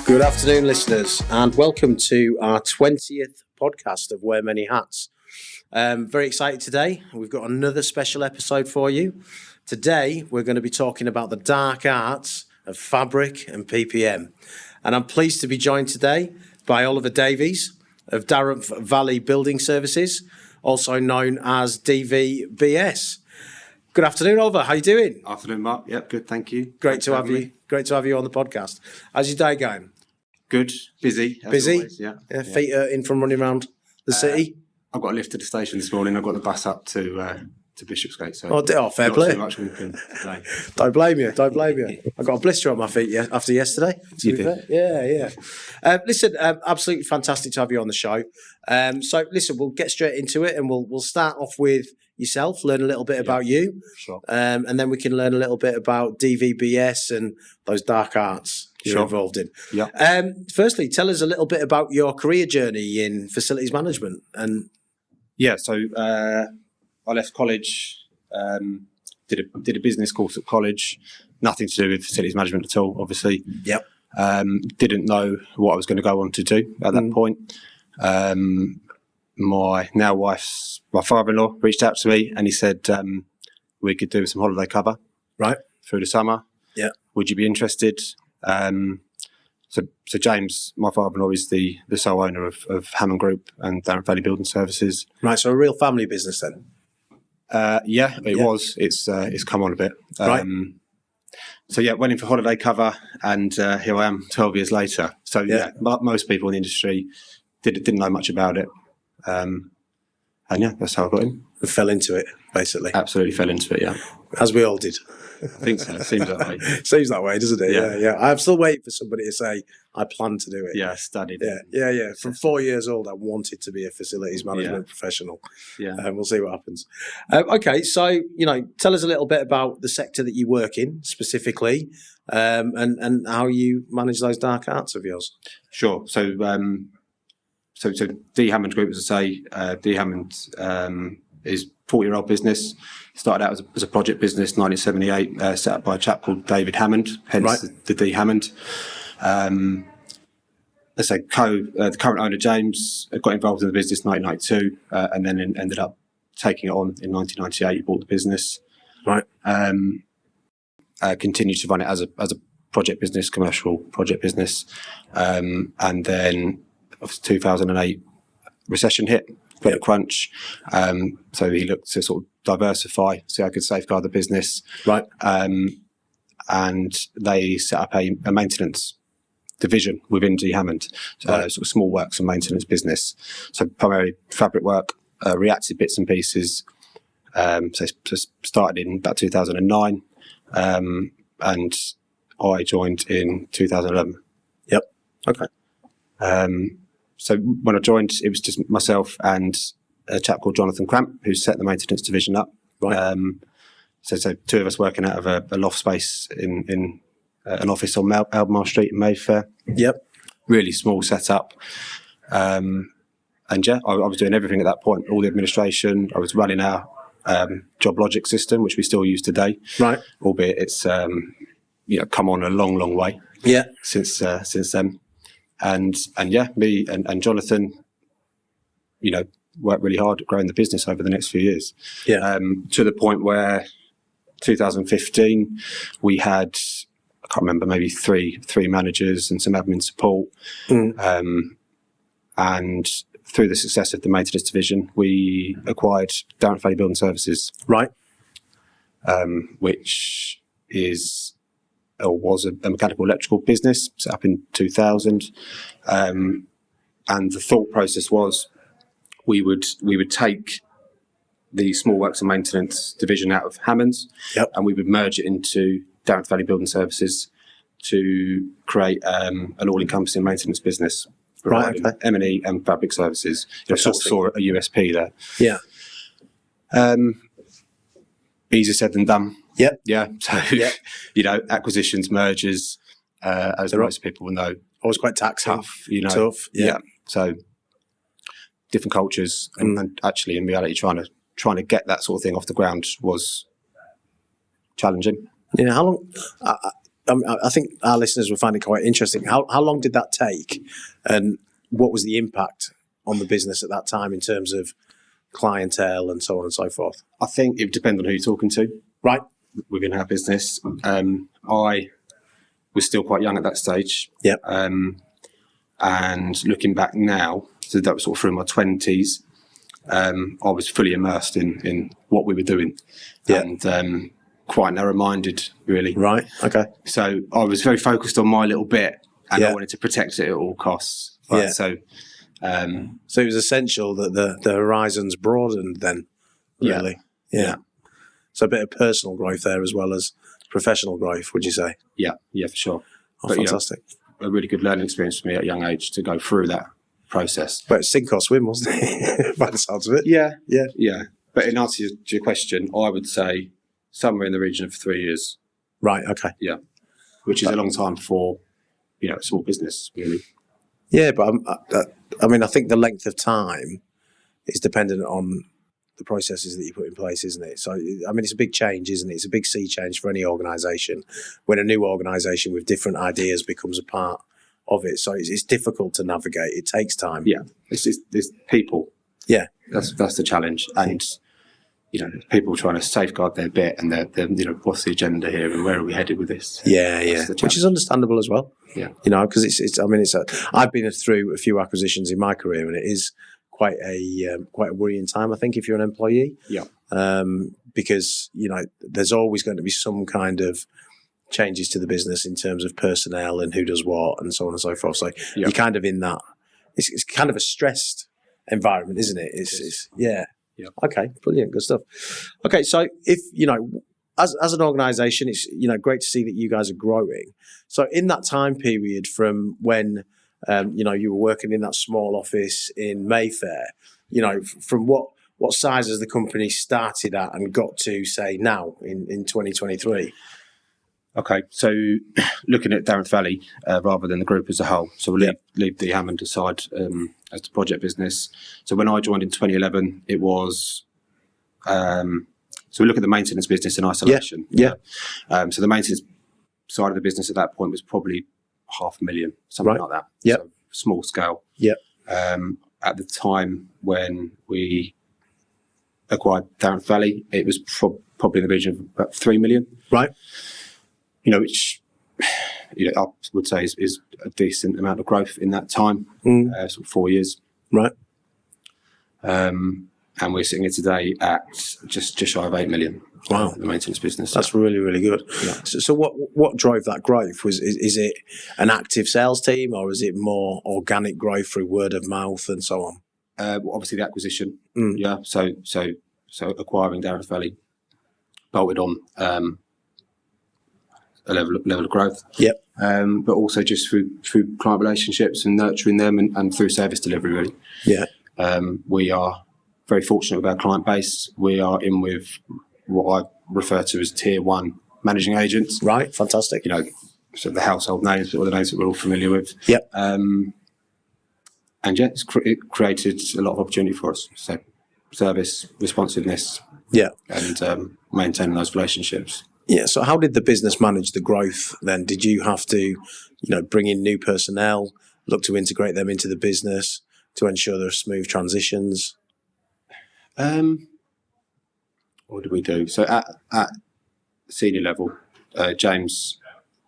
Good afternoon, listeners, and welcome to our 20th podcast of Wear Many Hats. Very excited today. We've got another special episode for you. Today, we're going to be talking about the dark arts of fabric and PPM. And I'm pleased to be joined today by Oliver Davies of Darenth Valley Building Services, also known as DVBS. Good afternoon, Oliver. How are you doing? Afternoon, Mark. Yep, good. Thank you. Great to have you. Great to have you on the podcast. How's your day going? Good. Busy. Busy? Always, yeah. Feet hurting from running around the city? I've got a lift to the station this morning. I've got the bus up to Bishopsgate. So fair play. Not too much walking today. Don't blame you. I got a blister on my feet after yesterday. You did? Yeah. Listen, absolutely fantastic to have you on the show. So listen, we'll get straight into it, and we'll start off with yourself, learn a little bit about you, Sure. And then we can learn a little bit about DVBS and those dark arts you're involved in. Yeah. Firstly, tell us a little bit about your career journey in facilities management. And So I left college, did a business course at college, nothing to do with facilities management at all, obviously. Yep. Didn't know what I was going to go on to do at that point. My now wife's father-in-law reached out to me and he said we could do some holiday cover through the summer. Yeah. Would you be interested? So James, my father-in-law, is the sole owner of Hammond Group and Darenth Valley Building Services. Right, so a real family business then. It was. It's come on a bit. So went in for holiday cover, and here I am 12 years later. So most people in the industry didn't know much about it. And that's how I got in. We fell into it, basically. Absolutely fell into it, yeah. As we all did. I think so. It seems that way. Seems that way, doesn't it? Yeah. I'm still waiting for somebody to say, I plan to do it. Yeah, studied. Yeah. From 4 years old, I wanted to be a facilities management professional. Yeah. We'll see what happens. Okay, so, tell us a little bit about the sector that you work in specifically, and how you manage those dark arts of yours. Sure. So D Hammond Group, as I say, D Hammond is 40-year-old business. Started out as a project business, 1978, set up by a chap called David Hammond, hence the D Hammond. Let's say the current owner, James, got involved in the business in 1992, and then ended up taking it on in 1998. He bought the business. Right. Continued to run it as a project business, commercial project business. And then 2008 recession hit, credit crunch. So he looked to sort of diversify, see how I could safeguard the business. Right. And they set up a maintenance division within D Hammond, sort of small works and maintenance business. So primarily fabric work, reactive bits and pieces. So started in about 2009, and I joined in 2011. Yep. Okay. So when I joined, it was just myself and a chap called Jonathan Cramp, who set the maintenance division up. Right. So two of us working out of a loft space in an office on Albemarle Street in Mayfair. Yep. Really small setup. I was doing everything at that point, all the administration. I was running our job logic system, which we still use today. Right. Albeit it's come on a long way. Yeah. Since then. And me and Jonathan, worked really hard at growing the business over the next few years. Yeah. To the point where 2015 we had, I can't remember, maybe three managers and some admin support. And through the success of the maintenance division, we acquired Darenth Valley Building Services. Right. Which was a mechanical electrical business set up in 2000. And the thought process was we would take the small works and maintenance division out of Hammond's, and we would merge it into Darenth Valley Building Services to create an all-encompassing maintenance business. Right, okay. M&E and fabric services. Sort of saw a USP there. Yeah. Easier said than done. Yep. Yeah. So, acquisitions, mergers, as most people will know. Always quite taxing. Tough, Tough. Yeah. So different cultures, and actually in reality trying to get that sort of thing off the ground was challenging. Yeah. How long? I think our listeners will find it quite interesting. How long did that take, and what was the impact on the business at that time in terms of clientele and so on and so forth? I think it would depend on who you're talking to. Right. Within our business, I was still quite young at that stage. Yeah. And looking back now, so that was sort of through my 20s, I was fully immersed in what we were doing. Yeah. And quite narrow-minded, really. Right. Okay. So I was very focused on my little bit, and Yeah. I wanted to protect it at all costs. Yeah. So it was essential that the horizons broadened then, really. Yeah. So a bit of personal growth there as well as professional growth, would you say? yeah, for sure. Oh, But, fantastic. A really good learning experience for me at a young age to go through that process. But sink or swim, wasn't it? By the sounds of it. Yeah. Yeah. But in answer to your question, I would say somewhere in the region of 3 years. Right. Okay. Yeah, which is a long time for a small business, really. Yeah, but I think the length of time is dependent on the processes that you put in place, isn't it? So, I mean, it's a big change, isn't it? It's a big sea change for any organisation when a new organisation with different ideas becomes a part of it. So it's difficult to navigate. It takes time. Yeah, it's people. Yeah, that's the challenge, and people trying to safeguard their bit, and they're what's the agenda here, and where are we headed with this? Yeah, which is understandable as well. Yeah, because I've been through a few acquisitions in my career, and it is quite a worrying time, I think, if you're an employee. Yeah. Because there's always going to be some kind of changes to the business in terms of personnel and who does what and so on and so forth. So you're kind of in that. It's kind of a stressed environment, isn't it? It's yeah. Okay, brilliant, good stuff. Okay, so if as an organisation, it's great to see that you guys are growing. So in that time period from when you were working in that small office in Mayfair, from what size has the company started at and got to, say, now in 2023? Okay, so looking at Darenth Valley rather than the group as a whole. So we'll leave the Hammond aside as the project business. So when I joined in 2011, it was... so we look at the maintenance business in isolation. Yeah. So the maintenance side of the business at that point was probably 500,000, something like that. Yeah. So small scale. Yeah. At the time when we acquired Darenth Valley, it was probably in the region of about 3 million. Right. Which I would say is a decent amount of growth in that time, sort of 4 years. Right. And we're sitting here today at just shy of 8 million. Wow, the maintenance business. That's really, really good. Yeah. So what drove that growth? Is it an active sales team, or is it more organic growth through word of mouth and so on? Obviously the acquisition. Yeah. So acquiring Darenth Valley bolted on a level of growth. Yep. But also just through client relationships and nurturing them and through service delivery, really. Yeah. We are very fortunate with our client base. We are in with what I refer to as tier one managing agents. Right. Fantastic. So the household names, or the names that we're all familiar with. Yep. And it created a lot of opportunity for us. So service, responsiveness. Yeah. And maintaining those relationships. Yeah. So how did the business manage the growth then? Did you have to, bring in new personnel, look to integrate them into the business to ensure there are smooth transitions? What did we do? So at senior level, James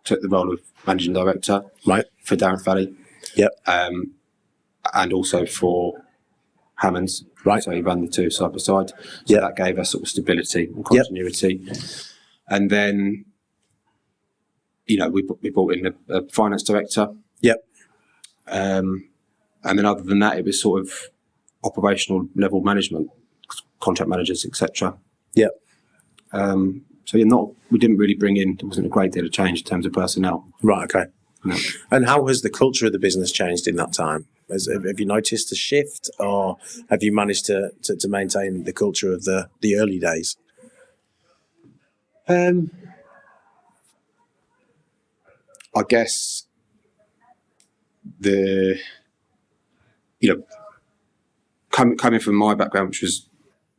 took the role of managing director, right, for Darenth Valley. Yep. And also for Hammonds. Right. So he ran the two side by side. So yep. That gave us sort of stability and continuity. Yep. And then, we brought in a finance director. Yep. And then other than that, it was sort of operational level management, contract managers, etc. Yep. We didn't really bring in, there wasn't a great deal of change in terms of personnel. Right, okay. No. And how has the culture of the business changed in that time? Have you noticed a shift, or have you managed to maintain the culture of the early days? I guess coming from my background, which was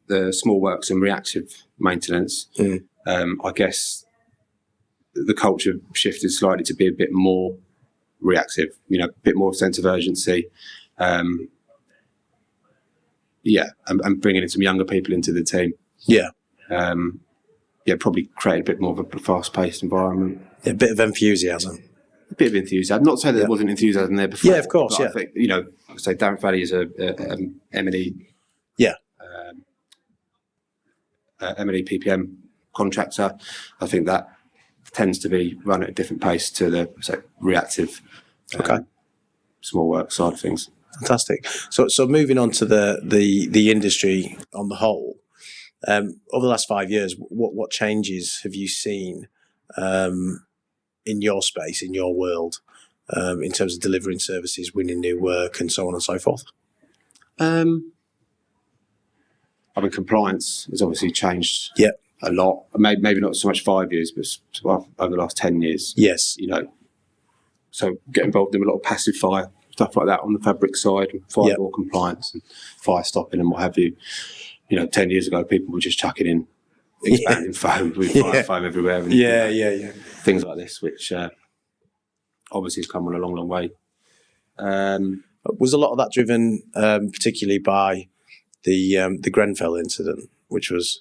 the small works and reactive maintenance, I guess the culture shifted slightly to be a bit more reactive, a bit more sense of urgency. And bringing in some younger people into the team. Yeah. Probably create a bit more of a fast-paced environment. A bit of enthusiasm. A bit of enthusiasm. Not saying there wasn't enthusiasm there before. Yeah, of course. I think, say Darenth Valley is a M&E. Yeah. M&E PPM contractor. I think that tends to be run at a different pace to the reactive, small work side of things. Fantastic. So moving on to the industry on the whole, over the last 5 years, what changes have you seen in your space, in your world, in terms of delivering services, winning new work, and so on and so forth? Compliance has obviously changed a lot. Maybe not so much 5 years, but over the last 10 years. Yes. So get involved in a lot of passive fire, stuff like that on the fabric side, and firewall compliance and fire stopping and what have you. 10 years ago, people were just chucking in expanding foam with fire foam everywhere. And things like this, which obviously has come on a long, long way. Was a lot of that driven particularly by the Grenfell incident, which was...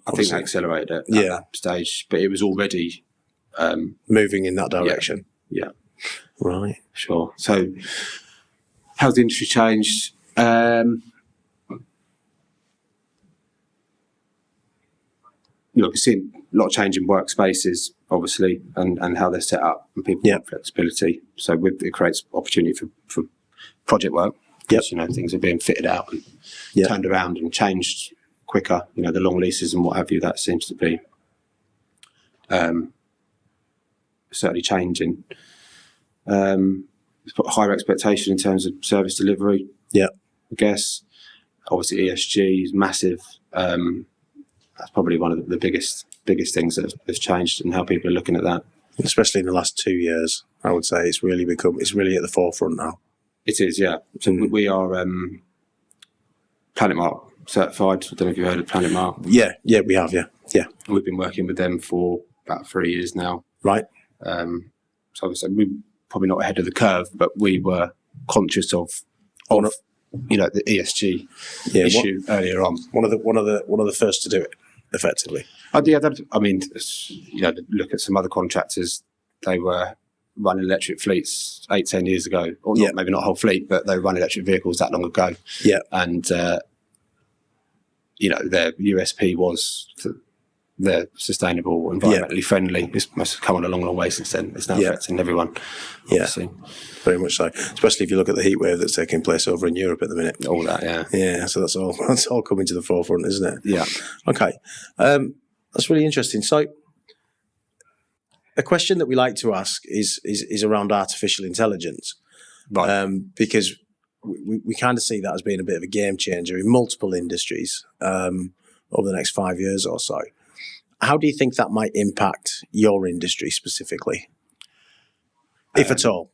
I think they accelerated it at that stage, but it was already... moving in that direction. Yeah. Right. Sure. So how's the industry changed? We've seen a lot of change in workspaces, obviously, and how they're set up, and people want flexibility. So it creates opportunity for project work. Because, things are being fitted out and turned around and changed quicker. The long leases and what have you, that seems to be certainly changing. It's put higher expectation in terms of service delivery. Yeah, I guess. Obviously, ESG is massive. That's probably one of the biggest things that has changed and how people are looking at that. Especially in the last 2 years, I would say it's really at the forefront now. It is, yeah. So we are Planet Mark certified. I don't know if you've heard of Planet Mark. Yeah, we have, yeah. We've been working with them for about 3 years now. Right. So obviously we're probably not ahead of the curve, but we were conscious of the ESG issue earlier on. One of the first to do it, effectively. Look at some other contractors. They were running electric fleets 8-10 years ago, or maybe not a whole fleet, but they were running electric vehicles that long ago. Yeah, and their USP was that they're sustainable, environmentally friendly. This must have come on a long, long way since then. It's now affecting everyone. Obviously. Yeah, very much so. Especially if you look at the heat wave that's taking place over in Europe at the minute. All that, yeah. So that's all coming to the forefront, isn't it? Yeah. Okay, that's really interesting. So, a question that we like to ask is around artificial intelligence, right? Because we kind of see that as being a bit of a game changer in multiple industries over the next 5 years or so. How do you think that might impact your industry specifically, if at all?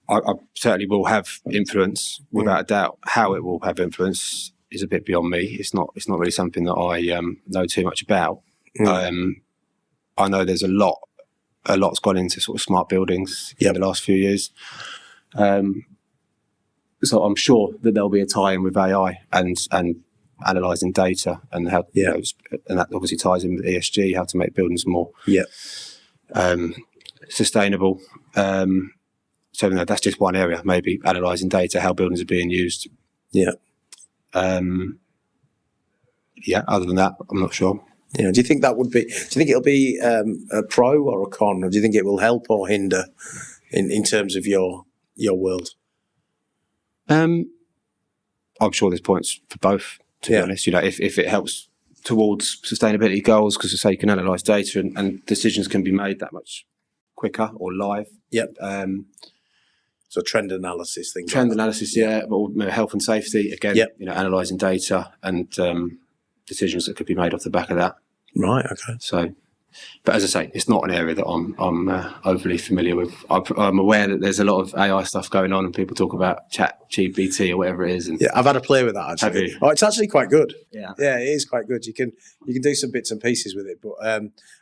I certainly will have influence, without a doubt. How it will have influence is a bit beyond me. It's not really something that I know too much about. I know there's a lot's gone into sort of smart buildings in the last few years. So I'm sure that there'll be a tie-in with AI and analysing data and how and that obviously ties in with ESG, how to make buildings more sustainable. So that's just one area, maybe analysing data, how buildings are being used. Yeah. Other than that, I'm not sure. Yeah. Do you think it'll be a pro or a con, or do you think it will help or hinder in terms of your world? I'm sure there's points for both, to be honest. If it helps towards sustainability goals, because you can analyse data and decisions can be made that much quicker or live. Yep. So trend analysis, things. Trend analysis, but health and safety again. Yep. Analysing data and decisions that could be made off the back of that. Right. Okay. So but as I say, it's not an area that I'm overly familiar with. I'm aware that there's a lot of AI stuff going on, and people talk about ChatGPT or whatever it is. And Yeah, I've had a play with that actually. Have you? Oh, it's actually quite good. Yeah. Yeah, it is quite good. You can do some bits and pieces with it, but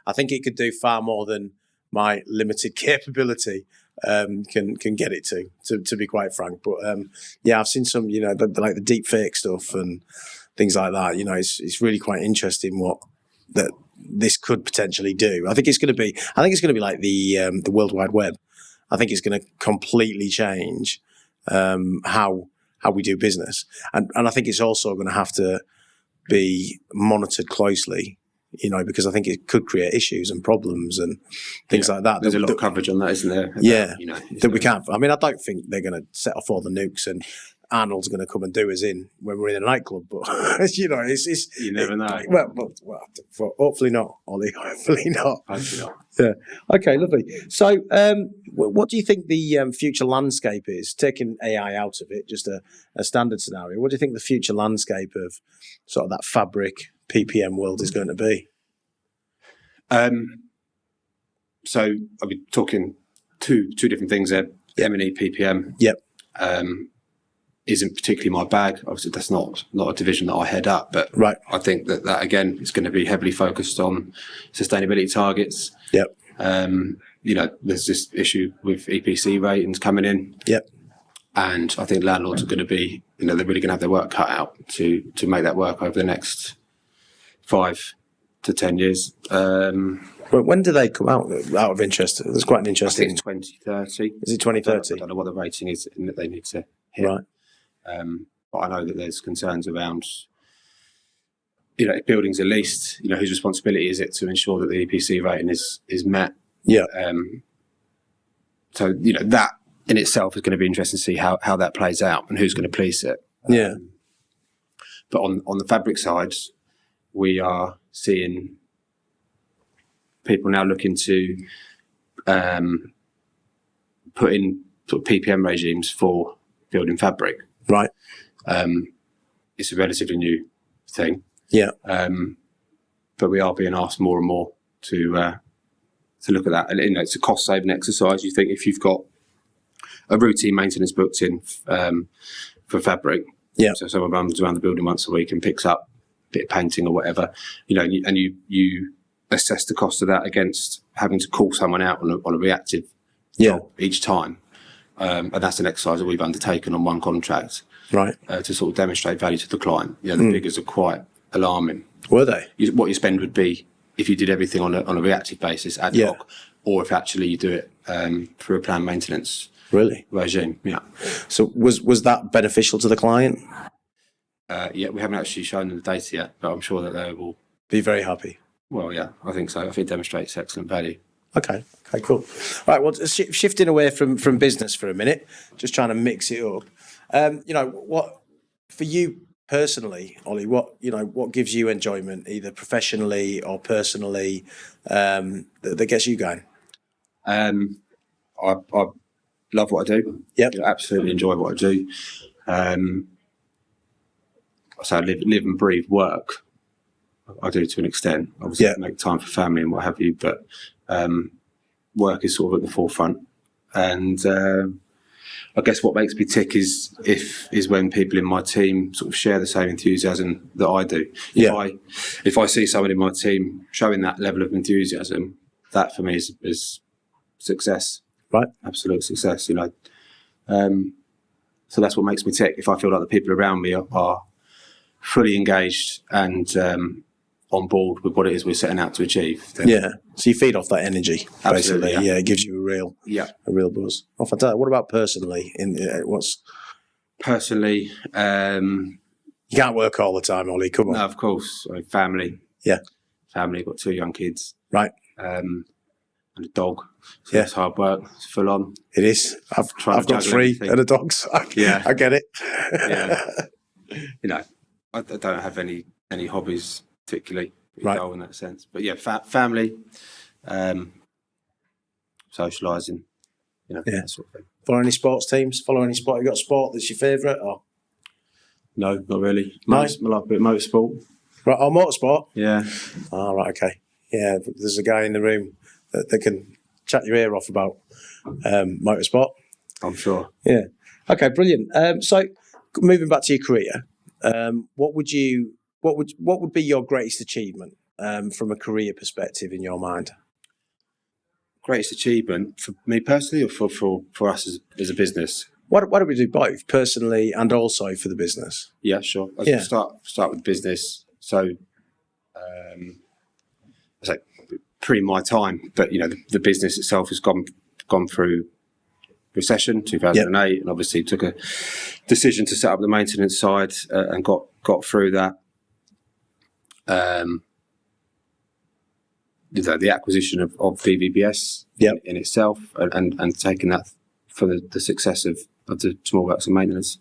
I think it could do far more than my limited capability can get it to be quite frank. But yeah, I've seen some, like the deep fake stuff and things like that. It's really quite interesting what that this could potentially do. I think it's going to be like the World Wide Web. I think it's going to completely change how we do business, and I think it's also going to have to be monitored closely. Because I think it could create issues and problems and things like that. There's a lot of coverage on that, isn't there? That we can't. I mean, I don't think they're going to set off all the nukes and Arnold's going to come and do us in when we're in a nightclub. But it's you never know. Well, hopefully not, Ollie. Hopefully not. Hopefully not. Yeah. Okay. Lovely. So, what do you think the future landscape is? Taking AI out of it, just a standard scenario. What do you think the future landscape of sort of that fabric PPM world is going to be? So I'll be talking two different things there. Yep. M&E PPM. Yep. Isn't particularly my bag. Obviously, that's not a division that I head up, but right. I think that again is going to be heavily focused on sustainability targets. Yep. There's this issue with EPC ratings coming in. Yep. And I think landlords are going to be, they're really going to have their work cut out to make that work over the next 5 to 10 years. Well, when do they come out of interest? There's quite an interesting... I think it's 2030. Is it 2030? I don't know what the rating is that they need to hit. Right. But I know that there's concerns around, if buildings are leased, whose responsibility is it to ensure that the EPC rating is met? Yeah. So, that in itself is going to be interesting to see how that plays out and who's going to police it. Yeah. But on the fabric side, we are seeing people now looking to put in sort of PPM regimes for building fabric. Right. It's a relatively new thing. Yeah. But we are being asked more and more to look at that. And it's a cost saving exercise. You think if you've got a routine maintenance booked in for fabric, yeah. So someone runs around the building once a week and picks up a bit of painting or whatever, and you assess the cost of that against having to call someone out on a reactive job each time. And that's an exercise that we've undertaken on one contract, right? To sort of demonstrate value to the client. The figures are quite alarming. Were they? What your spend would be if you did everything on a reactive basis, ad hoc, or if actually you do it through a planned maintenance regime. Yeah. So was that beneficial to the client? Yeah, we haven't actually shown them the data yet, but I'm sure that they will be very happy. Well, yeah, I think so. I think it demonstrates excellent value. Okay, cool. All right, well, shifting away from business for a minute, just trying to mix it up. What for you personally, Ollie? What gives you enjoyment, either professionally or personally, that gets you going? I love what I do. Yep. I absolutely enjoy what I do. So I live and breathe work. I do to an extent. Obviously, make time for family and what have you, but work is sort of at the forefront. And I guess what makes me tick is when people in my team sort of share the same enthusiasm that I do. If I see someone in my team showing that level of enthusiasm, that for me is success. Right. Absolute success, So that's what makes me tick. If I feel like the people around me are fully engaged and on board with what it is we're setting out to achieve. So you feed off that energy, basically. Yeah. It gives you a real buzz. Oh, fantastic. What about personally? Personally, you can't work all the time, Ollie. Come on. No, of course. Family. Yeah. Family. Got 2 young kids. Right. And a dog. So it's hard work. It's full on. It is. I've got 3 and a dog. So I get it. Yeah. I don't have any hobbies particularly in that sense, but family, socialising, that sort of thing. Follow any sports teams? Follow any sport? You got a sport that's your favourite? Or no, not really. No? I like a bit of motorsport. Right, motorsport. Yeah. Oh, right, okay. Yeah, there's a guy in the room that can chat your ear off about motorsport. I'm sure. Yeah. Okay, brilliant. So moving back to your career, what would be your greatest achievement from a career perspective in your mind? Greatest achievement for me personally, or for us as a business? Why don't we do both, personally and also for the business? Yeah, sure. Yeah. Start with business. So, I say pre my time, but the business itself has gone through recession 2008, and obviously took a decision to set up the maintenance side and got through that. The acquisition of VVBS in itself, and taking that for the success of the small works and maintenance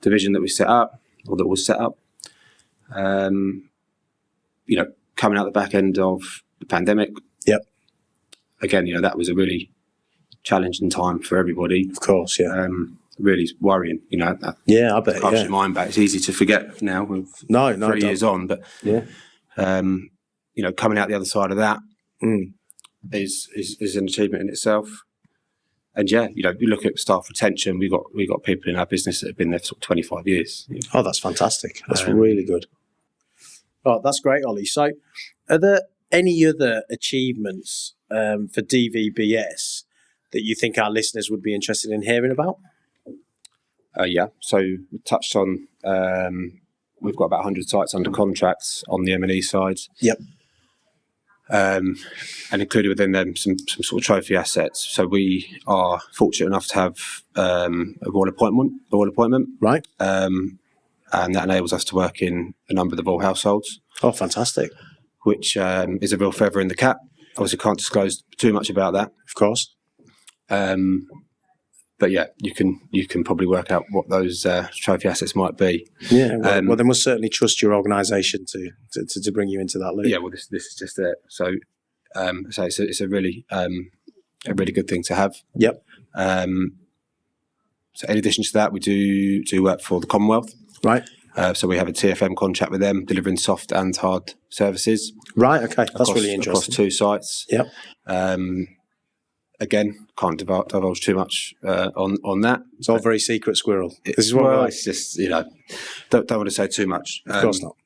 division that we set up, or that was set up. Coming out the back end of the pandemic. Yep. Again, that was a really challenging time for everybody. Of course, yeah. Really worrying, that Yeah, I bet. casts your mind back. It's easy to forget now with 3 years on, but yeah. Coming out the other side of that is an achievement in itself. And you look at staff retention. We got people in our business that have been there for 25 years. Oh, that's fantastic. That's really good. Oh, that's great, Ollie. So, are there any other achievements for DVBS that you think our listeners would be interested in hearing about? Yeah. So we touched on. We've got about 100 sites under contracts on the M&E side. Yep. And included within them some sort of trophy assets. So we are fortunate enough to have a royal appointment. Right. And that enables us to work in a number of the royal households. Oh, fantastic. Which is a real feather in the cap. Obviously can't disclose too much about that. Of course. But yeah, you can probably work out what those trophy assets might be. Yeah, well, they must certainly trust your organisation to bring you into that loop. Yeah, well, this is just it. So it's a really good thing to have. Yep. So in addition to that, we do work for the Commonwealth. Right. So we have a TFM contract with them, delivering soft and hard services. Right. Okay, that's really interesting. Across 2 sites. Yep. Again, can't divulge too much on that. It's all very secret, squirrel. This is what it's just don't want to say too much. Of course not.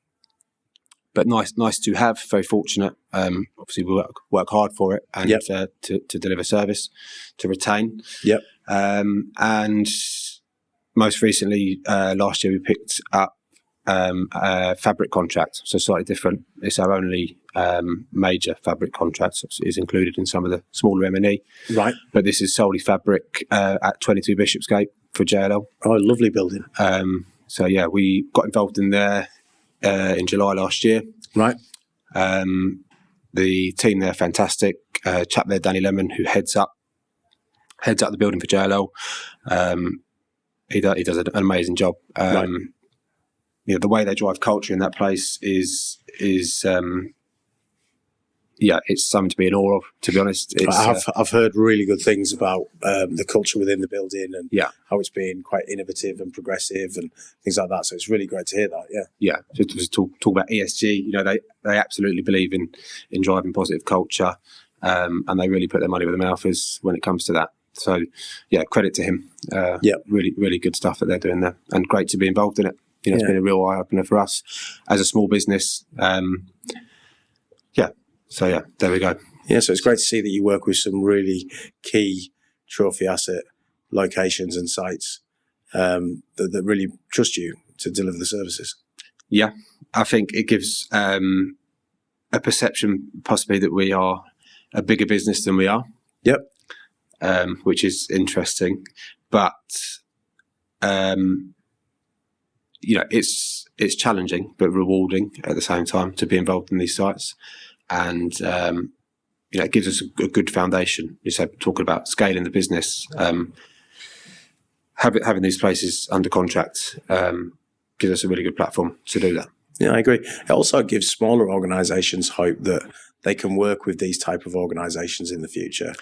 But nice to have. Very fortunate. Obviously, we work hard for it, and to deliver service, to retain. Yep. And most recently, last year we picked up a fabric contract, so slightly different. It's our only major fabric contract. So it's included in some of the smaller M&E. Right. But this is solely fabric at 22 Bishopsgate for JLL. Oh, lovely building. So yeah, we got involved in there in July last year. Right. The team there, fantastic. Chap there, Danny Lemon, who heads up the building for JLL. He does an amazing job. Right. The way they drive culture in that place is it's something to be in awe of, to be honest. I've heard really good things about the culture within the building and how it's been quite innovative and progressive and things like that. So it's really great to hear that. Yeah. Yeah. Just talk about ESG. They absolutely believe in driving positive culture, and they really put their money where their mouth is when it comes to that. So yeah, credit to him. Really, really good stuff that they're doing there, and great to be involved in it. It's been a real eye opener for us as a small business. So yeah, there we go. Yeah, so it's great to see that you work with some really key trophy asset locations and sites that really trust you to deliver the services. Yeah, I think it gives a perception possibly that we are a bigger business than we are. Yep. Which is interesting, but it's challenging but rewarding at the same time to be involved in these sites. And it gives us a good foundation. You said talking about scaling the business, having these places under contract gives us a really good platform to do that. Yeah, I agree. It also gives smaller organisations hope that they can work with these type of organisations in the future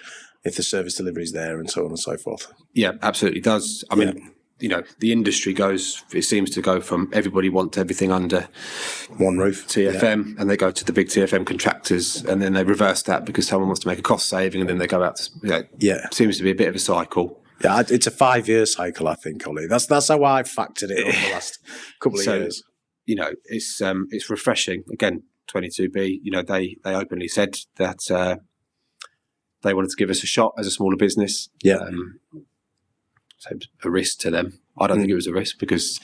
if the service delivery is there and so on and so forth. Yeah, absolutely does. I mean, the industry it seems to go from everybody wants everything under One roof. TFM, and they go to the big TFM contractors, and then they reverse that because someone wants to make a cost saving, and then they go out to, seems to be a bit of a cycle. Yeah, it's a 5-year cycle, I think, Ollie. That's how I've factored it over the last couple of years. It's refreshing. Again, 22B, they openly said that they wanted to give us a shot as a smaller business. Yeah. So a risk to them. I don't think it was a risk because,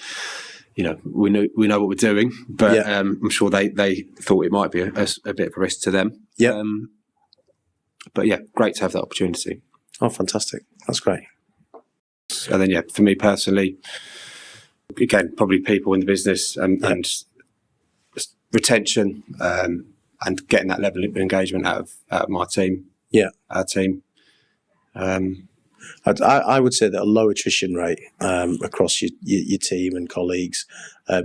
we know what we're doing, but I'm sure they thought it might be a bit of a risk to them. Yeah. But yeah, great to have that opportunity. Oh, fantastic. That's great. And then, for me personally, again, probably people in the business and retention and getting that level of engagement out of my team. Yeah. Our team. I would say that a low attrition rate across your team and colleagues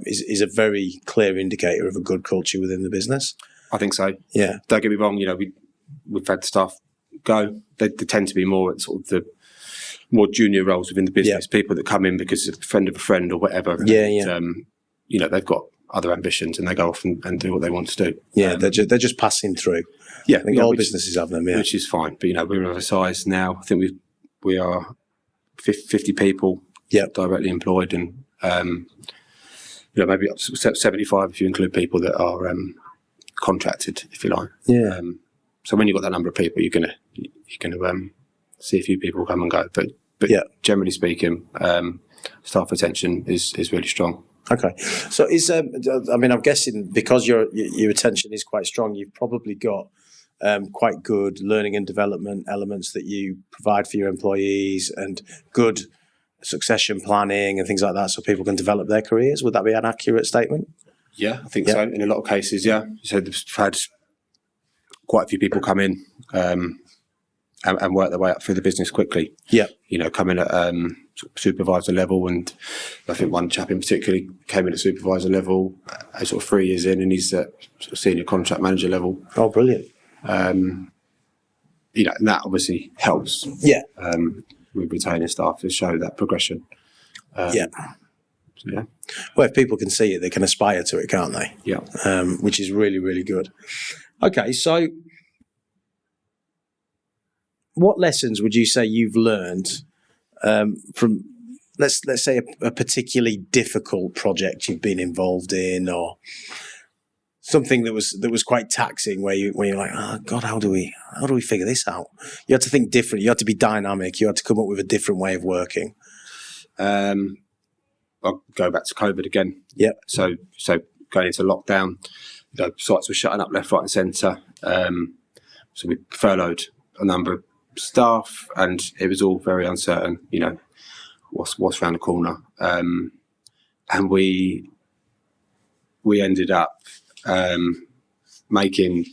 is a very clear indicator of a good culture within the business. I think so. Yeah. Don't get me wrong. We've had staff go. They tend to be more at sort of the more junior roles within the business. Yeah. People that come in because of a friend of a friend or whatever. And, they've got other ambitions and they go off and do what they want to do. Yeah, they're just passing through. Yeah, I think all businesses have them. Yeah, which is fine. But we're of a size now. I think we are 50 people directly employed, and maybe up to 75 if you include people that are contracted, if you like. Yeah. So when you've got that number of people, you're gonna see a few people come and go. But generally speaking, staff retention is really strong. Okay, so I'm guessing because your retention is quite strong, you've probably got quite good learning and development elements that you provide for your employees and good succession planning and things like that so people can develop their careers. Would that be an accurate statement? Yeah, I think so. In a lot of cases, yeah. So we've had quite a few people come in and work their way up through the business quickly. Yeah. Come in at supervisor level, and I think one chap in particular came in at supervisor level sort of 3 years in, and he's at sort of senior contract manager level. Oh, brilliant. And that obviously helps. Yeah. With retaining staff to show that progression. So, yeah. Well, if people can see it, they can aspire to it, can't they? Yeah. Which is really, really good. Okay, so what lessons would you say you've learned from, let's say, a particularly difficult project you've been involved in, or something that was quite taxing, where you're like, oh God, how do we figure this out? You had to think different. You had to be dynamic. You had to come up with a different way of working. I'll go back to COVID again. Yeah. So going into lockdown, sites were shutting up left, right, and centre. So we furloughed a number of staff, and it was all very uncertain. What's around the corner, and we ended up making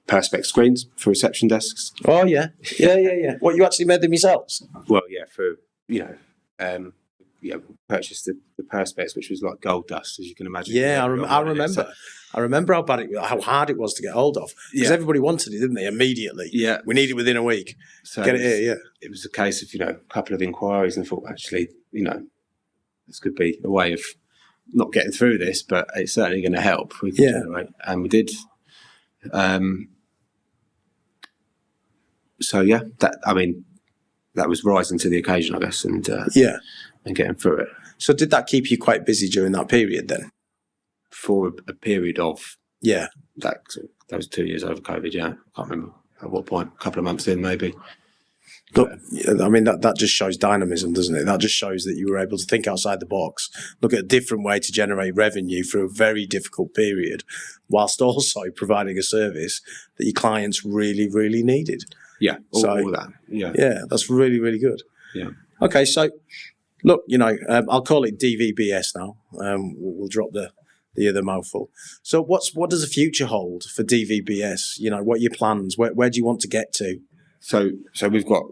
perspex screens for reception desks. Oh yeah. What, you actually made them yourselves? Well, yeah, purchased the perspex, which was like gold dust, as you can imagine. Yeah, I remember. I remember how hard it was to get hold of, because everybody wanted it, didn't they? Immediately. Yeah, we need it within a week. So get it here. Yeah, it was a case of a couple of inquiries, and I thought actually this could be a way of not getting through this, but it's certainly going to help. We could generate, and we did. So yeah, that was rising to the occasion, I guess, and getting through it. So did that keep you quite busy during that period then? For a period of those 2 years over COVID, I can't remember at what point, a couple of months in maybe. Look, that just shows dynamism, doesn't it? That just shows that you were able to think outside the box, look at a different way to generate revenue through a very difficult period, whilst also providing a service that your clients really, really needed. Yeah, all that. Yeah. Yeah, that's really, really good. Yeah. Okay, so look, I'll call it DVBS now. We'll drop the other mouthful. So what does the future hold for DVBS? What are your plans? Where do you want to get to? So we've got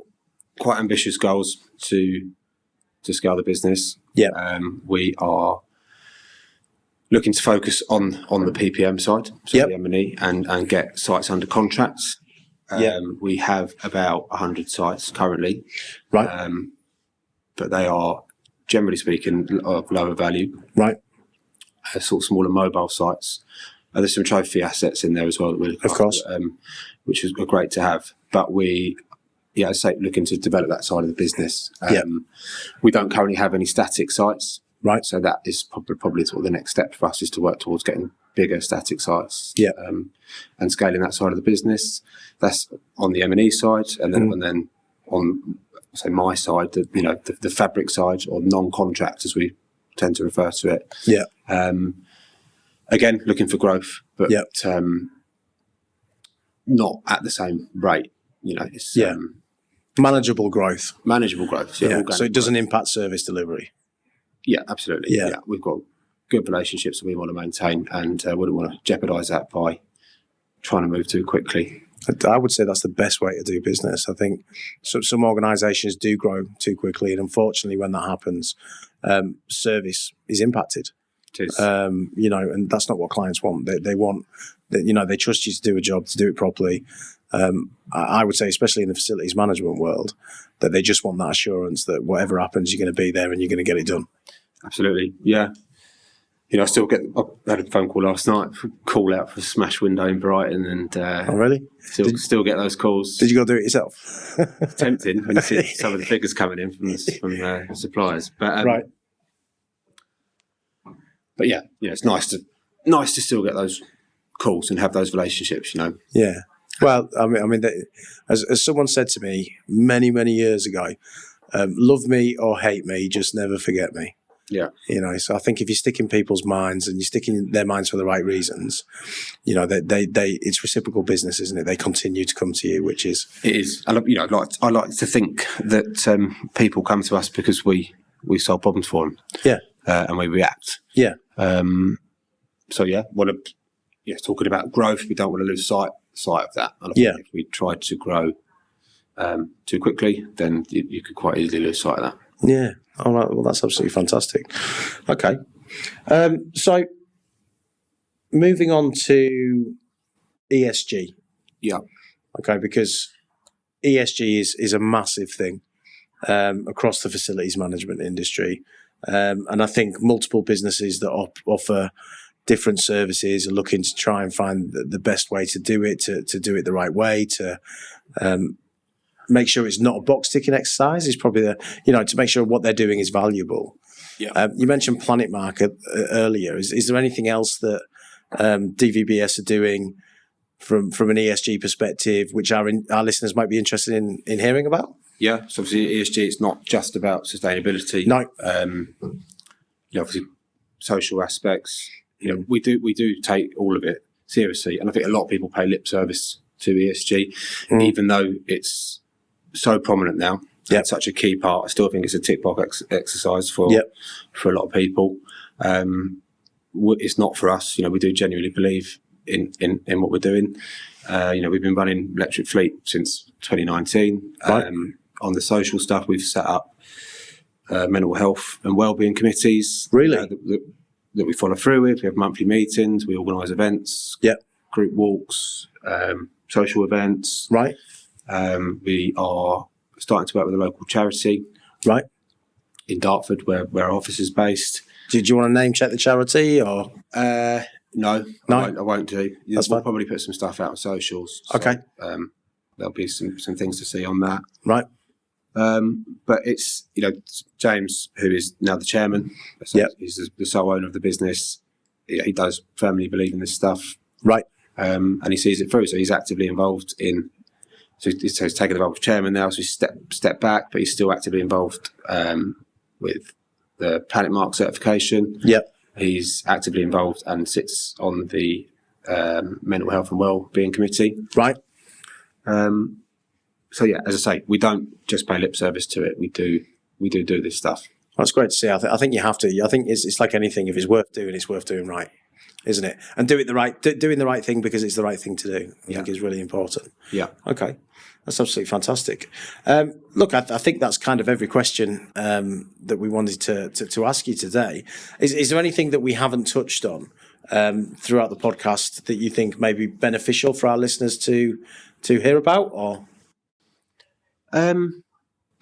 quite ambitious goals to scale the business. Yeah. We are looking to focus on the PPM side, so the M&E, and get sites under contracts. We have about 100 sites currently. Right. But they are generally speaking, of lower value, Right. sort of smaller mobile sites. There's some trophy assets in there as well that we're looking Of course. after, which is great to have. But we, I say, looking to develop that side of the business. We don't currently have any static sites. Right. So that is probably sort of the next step for us, is to work towards getting bigger static sites. Yeah. And scaling that side of the business. That's on the M&E side, and then on, say, my side, the fabric side, or non-contract as we tend to refer to it. Yeah. Again, looking for growth, but not at the same rate. It's manageable growth. Manageable growth. Yeah. So it doesn't impact service delivery. Yeah, absolutely. Yeah. We've got good relationships that we want to maintain, and wouldn't want to jeopardise that by trying to move too quickly. I would say that's the best way to do business. I think some organisations do grow too quickly, and unfortunately, when that happens, service is impacted. It is. And that's not what clients want. They want that, they trust you to do a job, to do it properly. I would say, especially in the facilities management world, that they just want that assurance that whatever happens, you're going to be there and you're going to get it done. Absolutely, yeah. I had a phone call last night, call out for a smash window in Brighton, and oh, really? Still get those calls. Did you go do it yourself? It's tempting when you see some of the figures coming in from suppliers, but right. But yeah, it's nice to still get those calls and have those relationships. Yeah. Well, I mean, as someone said to me many, many years ago, love me or hate me, just never forget me. Yeah. So I think if you stick in people's minds and you stick in their minds for the right reasons, it's reciprocal business, isn't it? They continue to come to you, which is. It is. I like to think that people come to us because we solve problems for them. Yeah. And we react. Yeah. Talking about growth, we don't want to lose sight of that. And I think if we tried to grow too quickly, then you could quite easily lose sight of that. Yeah. All right. Well, that's absolutely fantastic. Okay. So moving on to ESG. Yeah. Okay, because ESG is a massive thing across the facilities management industry. And I think multiple businesses that offer different services are looking to try and find the best way to do it, to do it the right way, to make sure it's not a box ticking exercise. Is probably to make sure what they're doing is valuable. Yeah. You mentioned Planet Market earlier. Is there anything else that DVBS are doing from an ESG perspective, which our listeners might be interested in hearing about? Yeah, so obviously ESG, it's not just about sustainability. No. Obviously social aspects. We do take all of it seriously, and I think a lot of people pay lip service to ESG, even though it's so prominent now. Yep. It's such a key part. I still think it's a tick box exercise for a lot of people. It's not for us. We do genuinely believe in what we're doing. We've been running electric fleet since 2019. Right. On the social stuff, we've set up mental health and wellbeing committees. Really? That we follow through with. We have monthly meetings. We organise events. Yep. Group walks, social events. Right. We are starting to work with a local charity. Right. In Dartford, where our office is based. Did you want to name check the charity or? No, I won't do. That's we'll fine. probably put some stuff out on socials. So, okay. There'll be some things to see on that. Right. But it's, James, who is now the chairman, so he's the sole owner of the business. He does firmly believe in this stuff. Right. And he sees it through. So he's actively involved so he's taken the role of chairman now, so he's stepped back, but he's still actively involved with the Planet Mark certification. Yep. He's actively involved and sits on the mental health and wellbeing committee. Right. So yeah, as I say, we don't just pay lip service to it. We do this stuff. That's great to see. I think you have to. I think it's like anything. If it's worth doing right, isn't it? And doing the right thing because it's the right thing to do. I think is really important. Yeah. Okay. That's absolutely fantastic. Look, I think that's kind of every question that we wanted to ask you today. Is there anything that we haven't touched on throughout the podcast that you think may be beneficial for our listeners to hear about? Or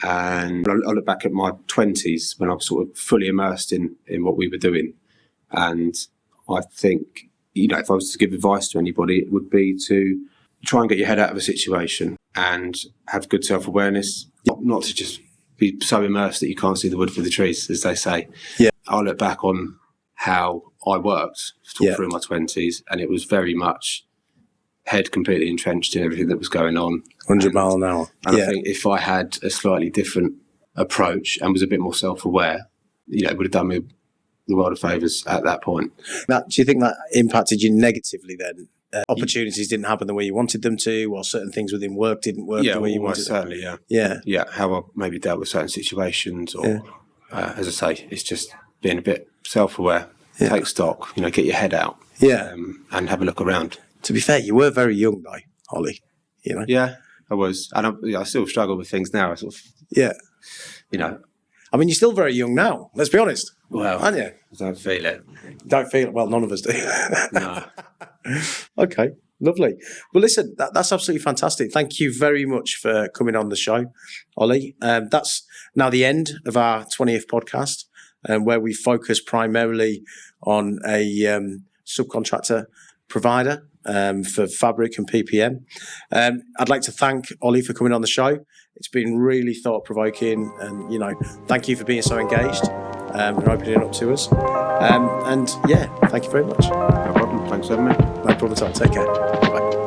And I look back at my 20s when I was sort of fully immersed in what we were doing. And I think, you know, if I was to give advice to anybody, it would be to try and get your head out of a situation and have good self-awareness, not to just be so immersed that you can't see the wood for the trees, as they say. Yeah. I look back on how I worked through my 20s, and it was very much head completely entrenched in everything that was going on. 100 mile an hour. And I think if I had a slightly different approach and was a bit more self-aware, you know, it would have done me the world of favours at that point. Now, do you think that impacted you negatively then? Opportunities didn't happen the way you wanted them to, or certain things within work didn't work the way you wanted them? Certainly, yeah. Yeah. Yeah, how I maybe dealt with certain situations, or, as I say, it's just being a bit self-aware, take stock, you know, get your head out, and have a look around. To be fair, you were very young though, Ollie, you know? Yeah, I was. And I still struggle with things now. I sort of, you know. I mean, you're still very young now, let's be honest. Well, aren't you? I don't feel it. Don't feel it? Well, none of us do. No. Okay, lovely. Well, listen, that's absolutely fantastic. Thank you very much for coming on the show, Ollie. That's now the end of our 20th podcast, where we focus primarily on a subcontractor provider for fabric and PPM. I'd like to thank Ollie for coming on the show. It's been really thought-provoking, and, you know, thank you for being so engaged and opening it up to us. And yeah, thank you very much. No problem. Thanks for having me. No problem at all. Take care. Bye.